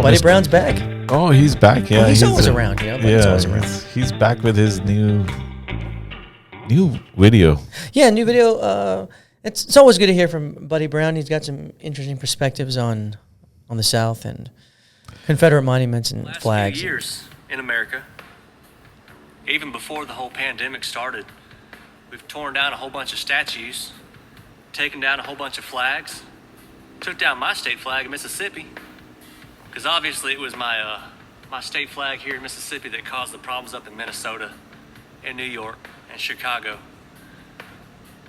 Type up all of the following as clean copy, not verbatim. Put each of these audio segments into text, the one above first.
Buddy Brown's back. Oh, he's back. Yeah, well, he's always around. Buddy's always around. He's back with his new video. Yeah, new video. It's always good to hear from Buddy Brown. He's got some interesting perspectives on the South and Confederate monuments and last flags. Few years in America, even before the whole pandemic started, we've torn down a whole bunch of statues, taken down a whole bunch of flags, took down my state flag in Mississippi, because obviously it was my state flag here in Mississippi that caused the problems up in Minnesota, and New York, and Chicago.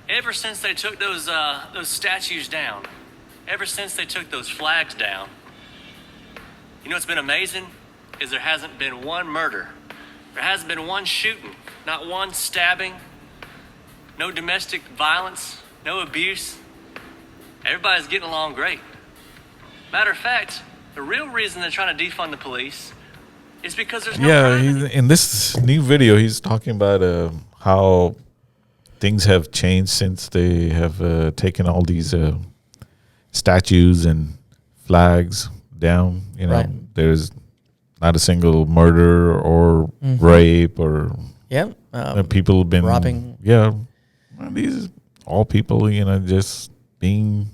Ever since they took those statues down, ever since they took those flags down, you know what's been amazing is there hasn't been one murder. There hasn't been one shooting, not one stabbing, no domestic violence, no abuse. Everybody's getting along great. Matter of fact, the real reason they're trying to defund the police is because there's no crime. In this new video, he's talking about how things have changed since they have taken all these statues and flags down. You know, Right. There's not a single murder or rape or people have been robbing. Yeah, well, these all people, just being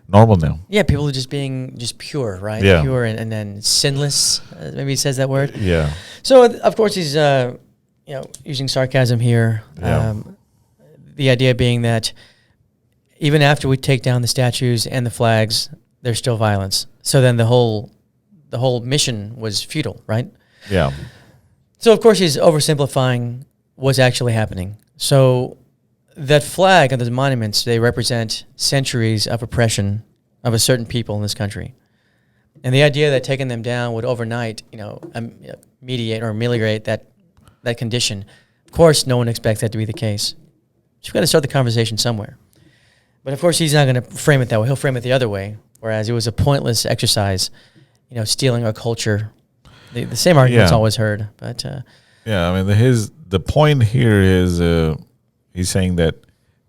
normal now. Yeah, people are just being pure, right? Yeah. Pure and then sinless. Maybe he says that word. Yeah. So of course he's using sarcasm here. Yeah. The idea being that even after we take down the statues and the flags, there's still violence. So then the whole mission was futile, right? Yeah. So of course he's oversimplifying what's actually happening. So that flag and those monuments, they represent centuries of oppression of a certain people in this country. And the idea that taking them down would overnight, mediate or ameliorate that condition. Of course, no one expects that to be the case. But you've got to start the conversation somewhere. But of course, he's not going to frame it that way. He'll frame it the other way, whereas it was a pointless exercise, stealing our culture. The same argument's always heard. But the point here is he's saying that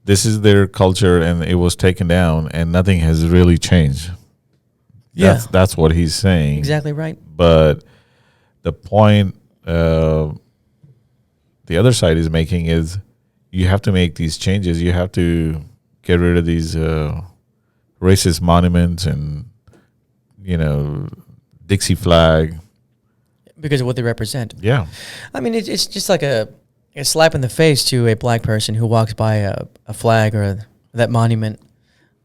this is their culture and it was taken down and nothing has really changed. That's what he's saying. Exactly right. But the point the other side is making is you have to make these changes. You have to get rid of these racist monuments and, Dixie flag. Because of what they represent. Yeah. I mean, it's just like a slap in the face to a black person who walks by a flag or that monument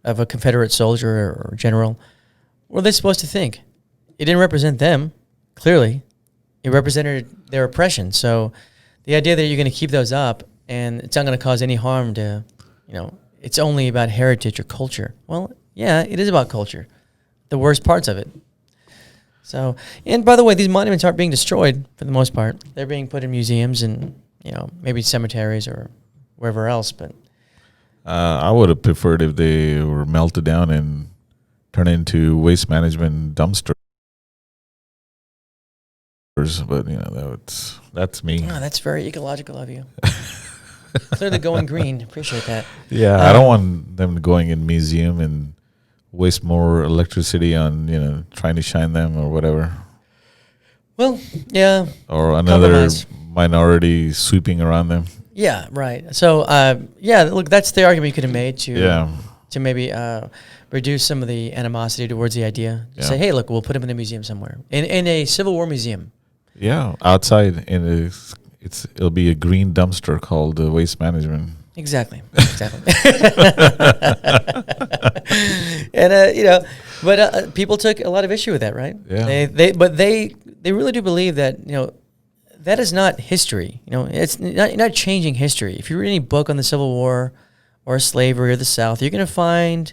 of a Confederate soldier or general. What are they supposed to think? It didn't represent them, clearly. It represented their oppression. So the idea that you're going to keep those up and it's not going to cause any harm to, it's only about heritage or culture. Well, yeah, it is about culture. The worst parts of it. So, and by the way, these monuments aren't being destroyed for the most part. They're being put in museums and, maybe cemeteries or wherever else. But I would have preferred if they were melted down and turned into waste management dumpsters. But that's me. Oh, that's very ecological of you. Clearly going green. Appreciate that. Yeah, I don't want them going in museum and waste more electricity on trying to shine them or whatever. Well, yeah. Or another minority sweeping around them. Yeah, right. So look, that's the argument you could have made to maybe reduce some of the animosity towards the idea. Say, hey, look, we'll put them in a museum somewhere, in a Civil War museum. Yeah, outside, and it'll be a green dumpster called waste management. Exactly. And but people took a lot of issue with that, right? Yeah. They really do believe that that is not history. It's not, you're not changing history. If you read any book on the Civil War or slavery or the South, you're going to find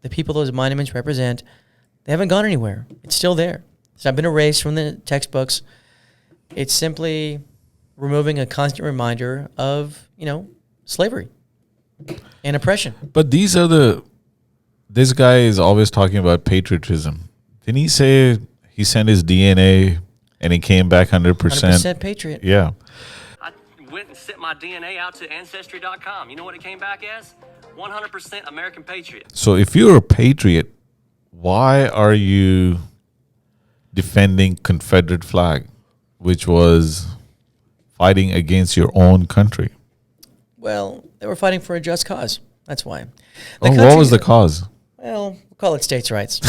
the people those monuments represent. They haven't gone anywhere. It's still there. It's not been erased from the textbooks. It's simply removing a constant reminder of, slavery and oppression. But this guy is always talking about patriotism. Didn't he say he sent his DNA and he came back 100%? 100% patriot. Yeah. I went and sent my DNA out to Ancestry.com. You know what it came back as? 100% American patriot. So if you're a patriot, why are you defending Confederate flag, which was fighting against your own country? Well, they were fighting for a just cause. That's why. What was the cause? Well, we'll call it states' rights.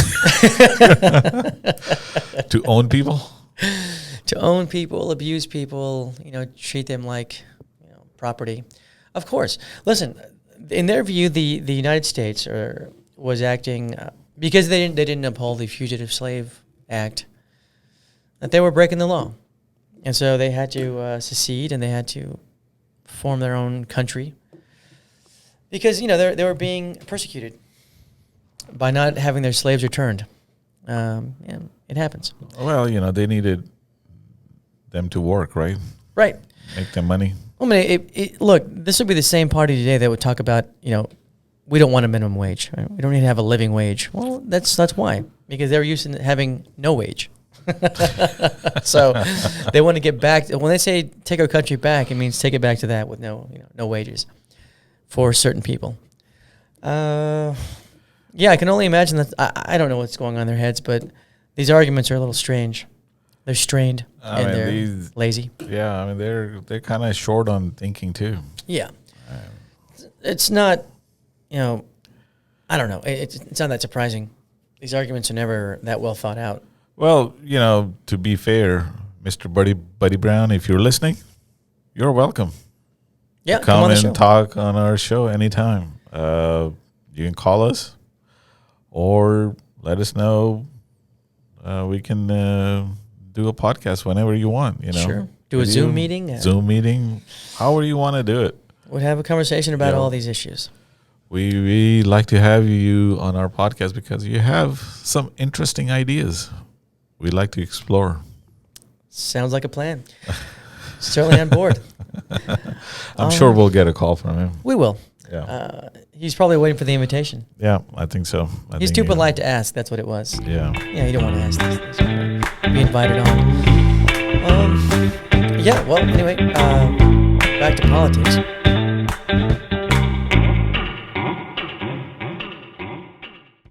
To own people? To own people, abuse people, treat them like, property. Of course. Listen, in their view, the United States was acting because they didn't uphold the Fugitive Slave Act, that they were breaking the law, and so they had to secede and they had to form their own country because they were being persecuted by not having their slaves returned. It happens. Well, they needed them to work, right? Right. Make them money. I mean, look, this would be the same party today that would talk about, we don't want a minimum wage. Right? We don't need to have a living wage. Well, that's why, because they're used to having no wage. So they want to get back. When they say take our country back, it means take it back to that with no wages for certain people. I can only imagine that. I don't know what's going on in their heads, but these arguments are a little strange. They're strained and they're lazy. Yeah, I mean they're kind of short on thinking too. Yeah, it's not. I don't know. It's not that surprising. These arguments are never that well thought out. Well, to be fair, Mr. Buddy Brown, if you're listening, you're welcome. Yeah, come on the and show. talk on our show anytime. You can call us or let us know. We can do a podcast whenever you want. Sure. Do a Zoom meeting. Zoom meeting. However you want to do it. We'll have a conversation about all these issues. We like to have you on our podcast because you have some interesting ideas we like to explore. Sounds like a plan. Certainly on board. I'm sure we'll get a call from him. We will. Yeah. He's probably waiting for the invitation. Yeah, I think so. He's too polite to ask. That's what it was. Yeah. Yeah, you don't want to ask these things. Be invited on. Anyway, back to politics.